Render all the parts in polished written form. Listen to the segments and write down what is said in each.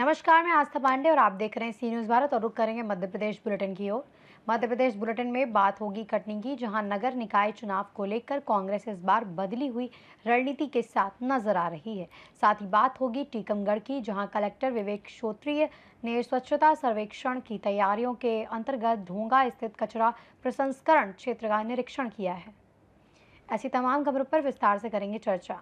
नमस्कार, मैं आस्था पांडे और आप देख रहे हैं सी न्यूज़ भारत और रुक करेंगे मध्य प्रदेश बुलेटिन की ओर। मध्य प्रदेश बुलेटिन में बात होगी कटनी की, जहां नगर निकाय चुनाव को लेकर कांग्रेस इस बार बदली हुई रणनीति के साथ नजर आ रही है। साथ ही बात होगी टीकमगढ़ की, जहां कलेक्टर विवेक श्रोत्रिय ने स्वच्छता सर्वेक्षण की तैयारियों के अंतर्गत ढोंगा स्थित कचरा प्रसंस्करण क्षेत्र का निरीक्षण किया है। ऐसी तमाम खबरों पर विस्तार से करेंगे चर्चा।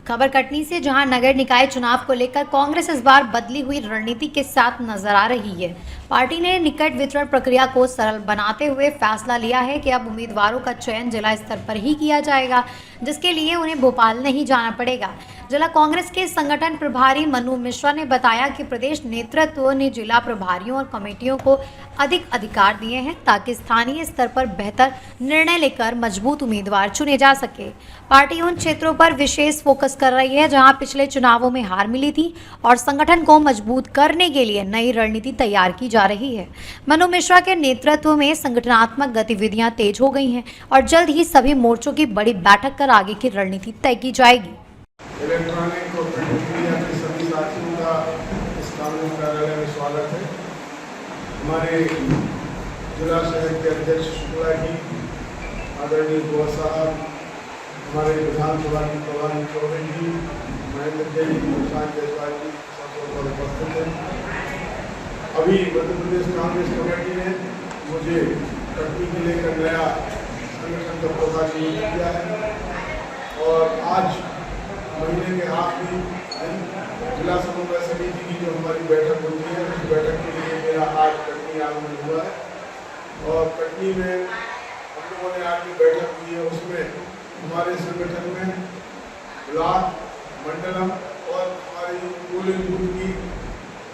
खबर कटनी से, जहां नगर निकाय चुनाव को लेकर कांग्रेस इस बार बदली हुई रणनीति के साथ नजर आ रही है। पार्टी ने निकट वितरण प्रक्रिया को सरल बनाते हुए फैसला लिया है कि अब उम्मीदवारों का चयन जिला स्तर पर ही किया जाएगा, जिसके लिए उन्हें भोपाल नहीं जाना पड़ेगा। जिला कांग्रेस के संगठन प्रभारी मनु मिश्रा ने बताया कि प्रदेश नेतृत्व ने जिला प्रभारियों और कमेटियों को अधिक अधिकार दिए हैं ताकि स्थानीय स्तर पर बेहतर निर्णय लेकर मजबूत उम्मीदवार चुने जा सके। पार्टी उन क्षेत्रों पर विशेष फोकस कर रही है जहां पिछले चुनावों में हार मिली थी और संगठन को मजबूत करने के लिए नई रणनीति तैयार की जा रही है। मनु मिश्रा के नेतृत्व में संगठनात्मक गतिविधियां तेज हो गई हैं और जल्द ही सभी मोर्चों की बड़ी बैठक कर आगे की रणनीति तय की जाएगी। इलेक्ट्रॉनिक और प्रिंट मीडिया के सभी साथियों का इस कानून कार्यालय में स्वागत है। हमारे जिला शहर के अध्यक्ष शुक्ला जी, आदरणीय गोवा साहब, हमारे विधानसभा के प्रधान चौबे जी, महेंद्र जी, प्रशांत जायसवाल जी सब पर उपस्थित हैं। अभी मध्य प्रदेश कांग्रेस कमेटी ने मुझे कटनी के लेकर नया संगठन का प्रभार किया है और आज महीने के आखिरी दिन जिला समन्वय समिति की जो हमारी बैठक होती है, उस बैठक के लिए मेरा आज कटनी आगमन हुआ है और कटनी में हम लोगों ने आज जो बैठक की है उसमें हमारे संगठन में ब्लॉक, मंडलम और हमारी पोलिंग बूथ की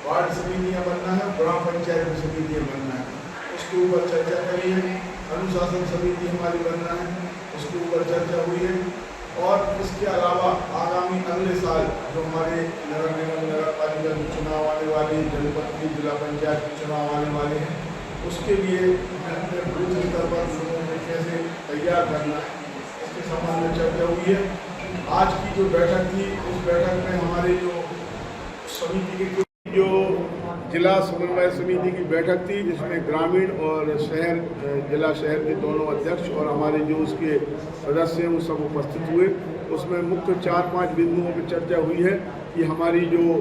वार्ड समितियाँ बनना है, ग्राम पंचायत समितियाँ बनना है, उसके ऊपर चर्चा करी है। अनुशासन समिति हमारी बनना है, उसके ऊपर चर्चा हुई है। और इसके अलावा आगामी अगले साल जो हमारे नगर निगम, नगर पालिका के चुनाव आने वाले, जनपद की, जिला पंचायत के चुनाव आने वाले हैं, उसके लिए अपने बूथ स्तर पर लोगों को कैसे तैयार करना है, इसके संबंध में चर्चा हुई है। आज की जो बैठक थी, उस बैठक में हमारे जो समिति के जो जिला समन्वय समिति की बैठक थी, जिसमें ग्रामीण और शहर, जिला शहर के दोनों अध्यक्ष और हमारे जो उसके सदस्य हैं वो सब उपस्थित हुए। उसमें मुख्य 4-5 बिंदुओं पर चर्चा हुई है कि हमारी जो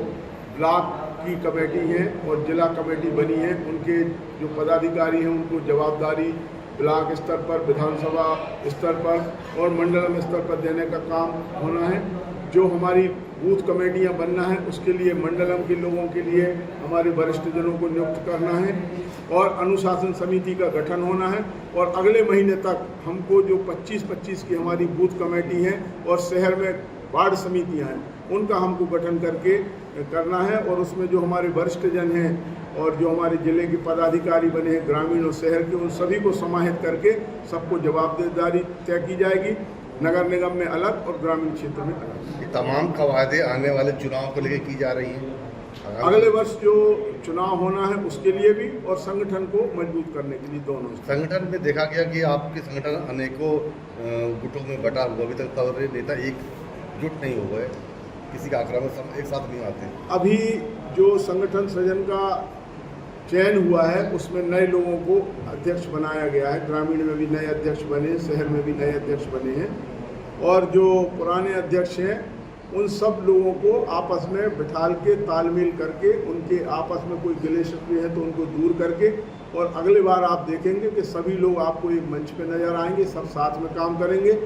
ब्लॉक की कमेटी है और जिला कमेटी बनी है, उनके जो पदाधिकारी हैं उनको जवाबदारी ब्लॉक स्तर पर, विधानसभा स्तर पर और मंडलम स्तर पर देने का काम होना है। जो हमारी बूथ कमेटियां बनना है, उसके लिए मंडलम के लोगों के लिए हमारे वरिष्ठ जनों को नियुक्त करना है और अनुशासन समिति का गठन होना है। और अगले महीने तक हमको जो 25-25 की हमारी बूथ कमेटी है और शहर में वार्ड समितियां हैं, उनका हमको गठन करके करना है। और उसमें जो हमारे वरिष्ठ जन हैं और जो हमारे जिले के पदाधिकारी बने हैं ग्रामीण और शहर के, उन सभी को समाहित करके सबको जवाबदेही तय की जाएगी, नगर निगम में अलग और ग्रामीण क्षेत्र में अलग। ये तमाम कवायदे आने वाले चुनाव को लेकर की जा रही हैं। अगले वर्ष जो चुनाव होना है उसके लिए भी और संगठन को मजबूत करने के लिए दोनों। संगठन में देखा गया कि आपके संगठन अनेकों गुटों में बटा हुआ, अभी तक सारे नेता एकजुट नहीं हुए, किसी का आक्रामक सब एक साथ नहीं आते। अभी जो संगठन सृजन का चयन हुआ है उसमें नए लोगों को अध्यक्ष बनाया गया है। ग्रामीण में भी नए अध्यक्ष बने, शहर में भी नए अध्यक्ष बने हैं और जो पुराने अध्यक्ष हैं उन सब लोगों को आपस में बिठाल के तालमेल करके, उनके आपस में कोई गिले शिकवे है तो उनको दूर करके, और अगले बार आप देखेंगे कि सभी लोग आपको एक मंच पे नजर आएंगे, सब साथ में काम करेंगे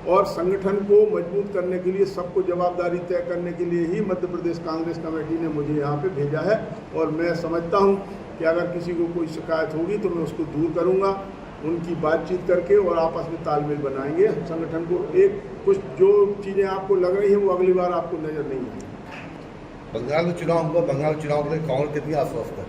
और संगठन को मजबूत करने के लिए, सबको जवाबदारी तय करने के लिए ही मध्य प्रदेश कांग्रेस कमेटी ने मुझे यहाँ पे भेजा है। और मैं समझता हूँ कि अगर किसी को कोई शिकायत होगी तो मैं उसको दूर करूँगा, उनकी बातचीत करके और आपस में तालमेल बनाएंगे संगठन को। एक कुछ जो चीज़ें आपको लग रही हैं वो अगली बार आपको नज़र नहीं आएगी। बंगाल में चुनाव हुआ, बंगाल चुनाव के लिए कांग्रेस कितनी आश्वस्त है?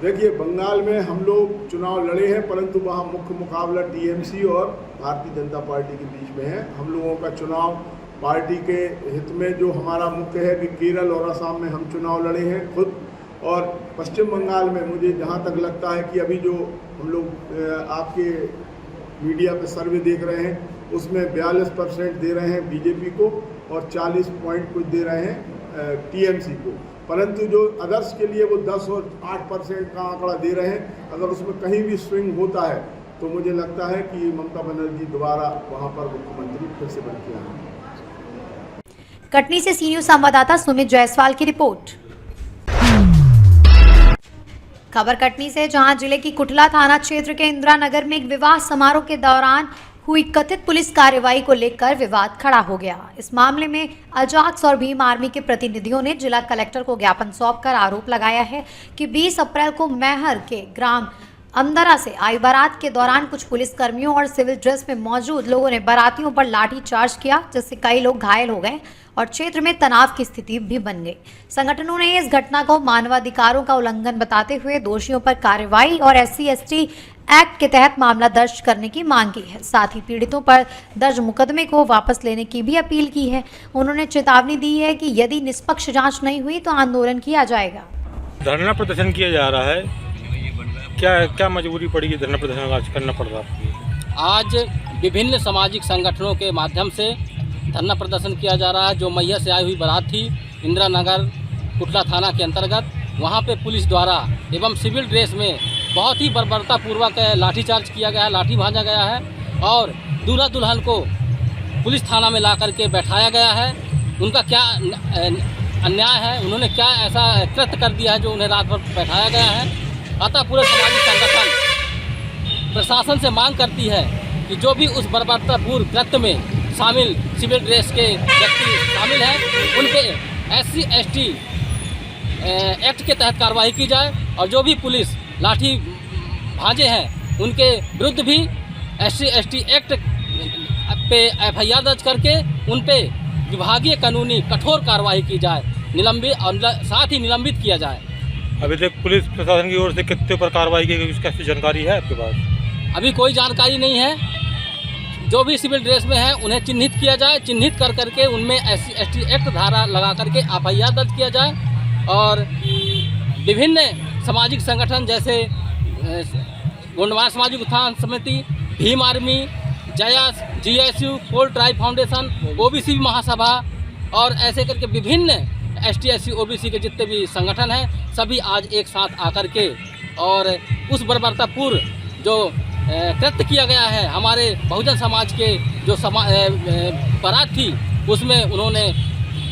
देखिए, बंगाल में हम लोग चुनाव लड़े हैं, परंतु वहाँ मुख्य मुकाबला टीएमसी और भारतीय जनता पार्टी के बीच में है। हम लोगों का चुनाव पार्टी के हित में जो हमारा मुख्य है कि केरल और असम में हम चुनाव लड़े हैं खुद, और पश्चिम बंगाल में मुझे जहाँ तक लगता है कि अभी जो हम लोग आपके मीडिया पे सर्वे देख रहे हैं उसमें 42% दे रहे हैं बीजेपी को और 40 पॉइंट कुछ दे रहे हैं टीएमसी को। परंतु जो अदर्स के लिए वो 10 और 8% का आंकड़ा दे रहे हैं, अगर उसमें कहीं भी स्विंग होता है तो मुझे लगता है कि ममता बनर्जी दोबारा वहां पर मुख्यमंत्री फिर से बन के आएंगे। कटनी से सी न्यूज संवाददाता सुमित जायसवाल की रिपोर्ट। खबर कटनी से, जहां जिले की कुटला थाना क्षेत्र के इंदिरा नगर में एक विवाह समारोह के दौरान हुई कथित पुलिस कार्रवाई को लेकर विवाद खड़ा हो गया। इस मामले में अजाक्स और भीम आर्मी के प्रतिनिधियों ने जिला कलेक्टर को ज्ञापन सौंपकर आरोप लगाया है कि 20 अप्रैल को मैहर के ग्राम अंदरा से आई बारात के दौरान कुछ पुलिस कर्मियों और सिविल ड्रेस में मौजूद लोगों ने बारातियों पर लाठी चार्ज किया, जिससे कई लोग घायल हो गए और क्षेत्र में तनाव की स्थिति भी बन गई। संगठनों ने इस घटना को मानवाधिकारों का उल्लंघन बताते हुए दोषियों पर कार्रवाई और SC/ST एक्ट के तहत मामला दर्ज करने की मांग की है। साथ ही पीड़ितों पर दर्ज मुकदमे को वापस लेने की भी अपील की है। उन्होंने चेतावनी दी है कि यदि निष्पक्ष जांच नहीं हुई तो आंदोलन किया जाएगा। धरना प्रदर्शन किया जा रहा है, क्या मजबूरी पड़ी है धरना प्रदर्शन आज करना पड़ रहा है? आज विभिन्न सामाजिक संगठनों के माध्यम से धरना प्रदर्शन किया जा रहा है। जो मैहर से आई हुई बारात थी इंदिरा नगर कुटला थाना के अंतर्गत, वहां पे पुलिस द्वारा एवं सिविल ड्रेस में बहुत ही बर्बरतापूर्वक लाठीचार्ज किया गया है, लाठी भांजा गया है और दूल्हा दुल्हन को पुलिस थाना में ला करके बैठाया गया है। उनका क्या अन्याय है, उन्होंने क्या ऐसा कृत्य कर दिया है जो उन्हें रात भर बैठाया गया है। अतः पूरे सामाजिक संगठन प्रशासन से मांग करती है कि जो भी उस बर्बरतापूर्ण कृत्य में शामिल सिविल ड्रेस के व्यक्ति शामिल हैं, उन पे SC/ST एक्ट के तहत कार्रवाई की जाए और जो भी पुलिस लाठी भांजे हैं उनके विरुद्ध भी SC/ST एक्ट पे FIR दर्ज करके उन पे विभागीय कानूनी कठोर कार्रवाई की जाए, निलंबित और साथ ही निलंबित किया जाए। अभी तक पुलिस प्रशासन की ओर से कितने पर कार्रवाई की गई, उसकी कैसी जानकारी है आपके पास? अभी कोई जानकारी नहीं है। जो भी सिविल ड्रेस में है उन्हें चिन्हित किया जाए, चिन्हित कर करके उनमें SC/ST एक्ट धारा लगा करके FIR दर्ज किया जाए और विभिन्न सामाजिक संगठन जैसे गोंडवाना सामाजिक उत्थान समिति, भीम आर्मी, जयास, GSU, पोल ट्राइब फाउंडेशन, OBC महासभा और ऐसे करके विभिन्न ST/SC OBC के जितने भी संगठन हैं सभी आज एक साथ आकर के और उस बर्बरतापूर्ण जो कृत्य किया गया है हमारे बहुजन समाज के जो बारात थी उसमें उन्होंने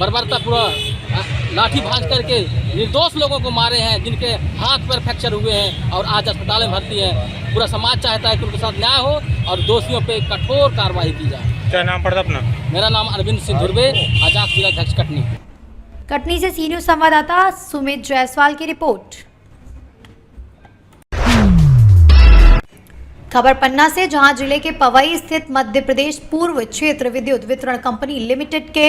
बर्बरतापूर्ण लाठी भांज करके निर्दोष लोगों को मारे हैं, जिनके हाथ पैर फ्रैक्चर हुए हैं और आज अस्पताल में भर्ती हैं। पूरा समाज चाहता है कि उनके साथ न्याय हो और दोषियों पे कठोर कार्रवाई की जाए। क्या नाम पड़ता अपना? मेरा नाम अरविंद सिंह धुर्वे, अजाक्स जिलाध्यक्ष कटनी। कटनी से सी न्यूज संवाददाता सुमित जायसवाल की रिपोर्ट। खबर पन्ना से, जहां जिले के पवई स्थित मध्य प्रदेश पूर्व क्षेत्र विद्युत वितरण कंपनी लिमिटेड के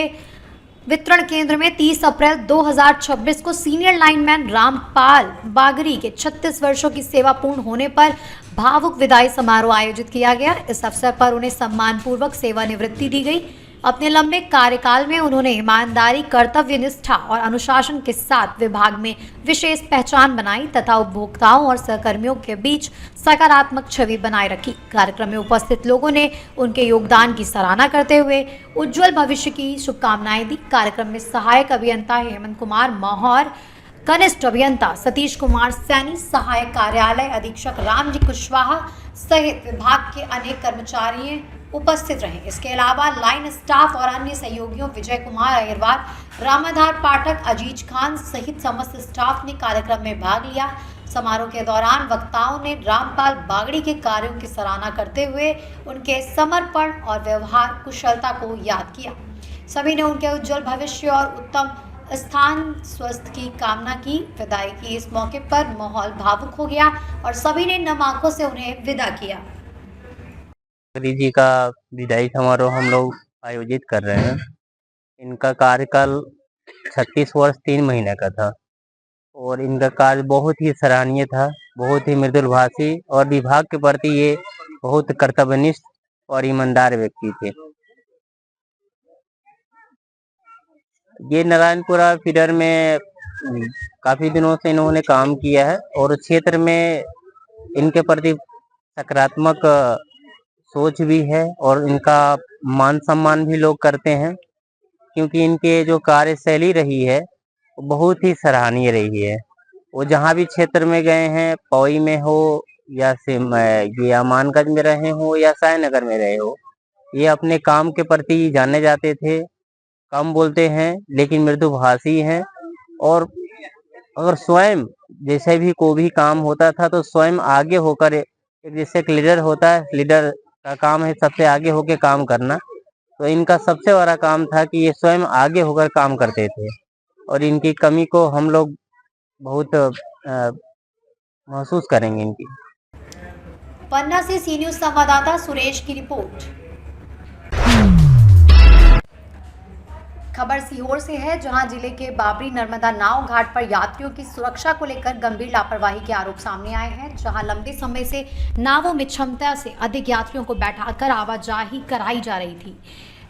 वितरण केंद्र में 30 अप्रैल 2026 को सीनियर लाइनमैन रामपाल बागड़ी के 36 वर्षों की सेवा पूर्ण होने पर भावुक विदाई समारोह आयोजित किया गया। इस अवसर पर उन्हें सम्मानपूर्वक सेवानिवृत्ति दी गई। अपने लंबे कार्यकाल में उन्होंने ईमानदारी, कर्तव्य निष्ठा और अनुशासन के साथ विभाग में विशेष पहचान बनाई तथा उपभोक्ताओं और सहकर्मियों के बीच सकारात्मक छवि बनाए रखी। कार्यक्रम में उपस्थित लोगों ने उनके योगदान की सराहना करते हुए उज्जवल भविष्य की शुभकामनाएं दी। कार्यक्रम में सहायक अभियंता हेमंत कुमार मौहर, कनिष्ठ अभियंता सतीश कुमार सैनी, सहायक कार्यालय अधीक्षक रामजी कुशवाहा सहित विभाग के अनेक कर्मचारी उपस्थित रहे। इसके अलावा लाइन स्टाफ और अन्य सहयोगियों विजय कुमार अग्रवाल, रामाधार पाठक, अजीज खान सहित समस्त स्टाफ ने कार्यक्रम में भाग लिया। समारोह के दौरान वक्ताओं ने रामपाल बागड़ी के कार्यों की सराहना करते हुए उनके समर्पण और व्यवहार कुशलता को याद किया। सभी ने उनके उज्जवल भविष्य और उत्तम स्थान स्वस्थ की कामना की। विदाई की इस मौके पर माहौल भावुक हो गया और सभी ने नम आंखों से उन्हें विदा किया। बागड़ी जी का विदाई समारोह हम लोग आयोजित कर रहे हैं। इनका कार्यकाल 36 वर्ष 3 महीने का था और इनका कार्य बहुत ही सराहनीय था, बहुत ही मृदुलभाषी और विभाग के प्रति ये बहुत कर्तव्यनिष्ठ और ईमानदार व्यक्ति थे। ये नारायणपुरा फीडर में काफी दिनों से इन्होंने काम किया है और क्षेत्र में इनके प्रति सकारात्मक सोच भी है और इनका मान सम्मान भी लोग करते हैं, क्योंकि इनके जो कार्यशैली रही है बहुत ही सराहनीय रही है। वो जहाँ भी क्षेत्र में गए हैं, पौई में हो या ये अमानगंज में रहे हो या सायनगर में रहे हो, ये अपने काम के प्रति जाने जाते थे। कम बोलते हैं लेकिन मृदुभाषी हैं, और अगर स्वयं जैसे भी कोई भी काम होता था तो स्वयं आगे होकर, एक जैसे एक लीडर होता है, लीडर का काम है सबसे आगे होकर काम करना, तो इनका सबसे बड़ा काम था कि ये स्वयं आगे होकर काम करते थे, और इनकी कमी को हम लोग बहुत महसूस करेंगे इनकी। पन्ना से सी न्यूज संवाददाता सुरेश की रिपोर्ट। खबर सीहोर से है, जहां जिले के बाबरी नर्मदा नाव घाट पर यात्रियों की सुरक्षा को लेकर गंभीर लापरवाही के आरोप सामने आए हैं। जहां लंबे समय से नावों में क्षमता से अधिक यात्रियों को बैठाकर आवाजाही कराई जा रही थी।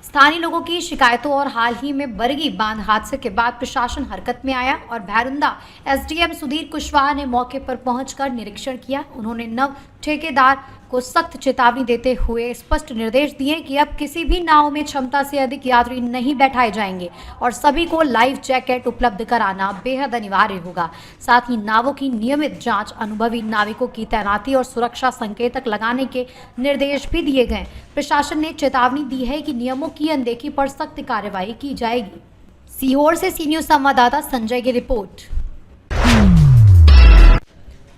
स्थानीय लोगों की शिकायतों और हाल ही में बरगी बांध हादसे के बाद प्रशासन हरकत में आया और भैरुंदा एसडीएम सुधीर कुशवाहा ने मौके पर पहुंचकर निरीक्षण किया। उन्होंने नव ठेकेदार को सख्त चेतावनी देते हुए स्पष्ट निर्देश दिए कि अब किसी भी नाव में क्षमता से अधिक यात्री नहीं बैठाए जाएंगे और सभी को लाइफ जैकेट उपलब्ध कराना बेहद अनिवार्य होगा। साथ ही नावों की नियमित जांच, अनुभवी नाविकों की तैनाती और सुरक्षा संकेतक लगाने के निर्देश भी दिए गए। प्रशासन ने चेतावनी दी है कि नियमों की अनदेखी पर सख्त कार्रवाई की जाएगी। सीहोर से सी न्यूज संवाददाता संजय की रिपोर्ट।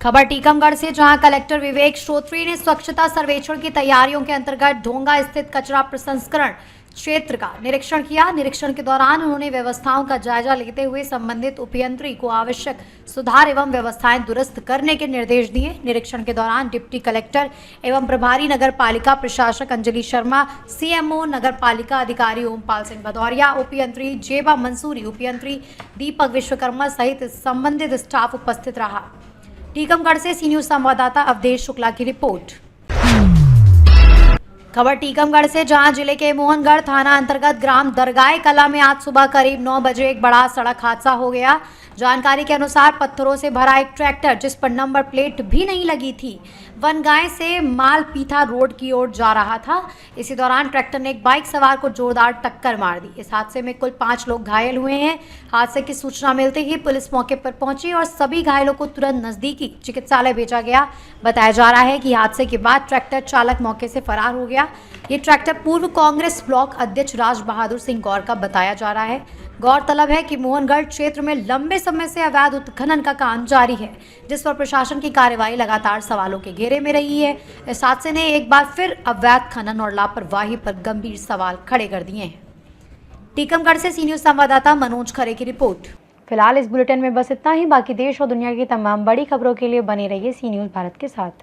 खबर टीकमगढ़ से, जहां कलेक्टर विवेक श्रोत्री ने स्वच्छता सर्वेक्षण की तैयारियों के अंतर्गत ढोंगा स्थित कचरा प्रसंस्करण क्षेत्र का निरीक्षण किया। निरीक्षण के दौरान उन्होंने व्यवस्थाओं का जायजा लेते हुए संबंधित उपयंत्री को आवश्यक सुधार एवं व्यवस्थाएं दुरुस्त करने के निर्देश दिए। निरीक्षण के दौरान डिप्टी कलेक्टर एवं प्रभारी नगर पालिका प्रशासक अंजलि शर्मा, सीएमओ नगर पालिका अधिकारी ओमपाल सिंह भदौरिया, उपयंत्री जेबा मंसूरी, उपयंत्री दीपक विश्वकर्मा सहित संबंधित स्टाफ उपस्थित रहा। टीकमगढ़ से सी न्यूज संवाददाता अवधेश शुक्ला की रिपोर्ट। खबर टीकमगढ़ से, जहां जिले के मोहनगढ़ थाना अंतर्गत ग्राम दरगाह कला में आज सुबह करीब 9 बजे एक बड़ा सड़क हादसा हो गया। जानकारी के अनुसार पत्थरों से भरा एक ट्रैक्टर, जिस पर नंबर प्लेट भी नहीं लगी थी, वनगांव से मालपीथा रोड की ओर जा रहा था। इसी दौरान ट्रैक्टर ने एक बाइक सवार को जोरदार टक्कर मार दी। इस हादसे में कुल 5 लोग घायल हुए हैं। हादसे की सूचना मिलते ही पुलिस मौके पर पहुंची और सभी घायलों को तुरंत नजदीकी चिकित्सालय भेजा गया। बताया जा रहा है कि हादसे के बाद ट्रैक्टर चालक मौके से फरार हो गया। ये ट्रैक्टर पूर्व कांग्रेस ब्लॉक अध्यक्ष राज बहादुर सिंह गौर का बताया जा रहा है। गौरतलब है कि मोहनगढ़ क्षेत्र में लंबे समय से अवैध उत्खनन का काम जारी है, जिस पर प्रशासन की कार्रवाई लगातार सवालों के घेरे में रही है। इस हादसे ने एक बार फिर अवैध खनन और लापरवाही पर गंभीर सवाल खड़े कर दिए हैं। टीकमगढ़ से सी न्यूज संवाददाता मनोज खरे की रिपोर्ट। फिलहाल इस बुलेटिन में बस इतना ही। बाकी देश और दुनिया की तमाम बड़ी खबरों के लिए बने रहिए सी न्यूज भारत के साथ।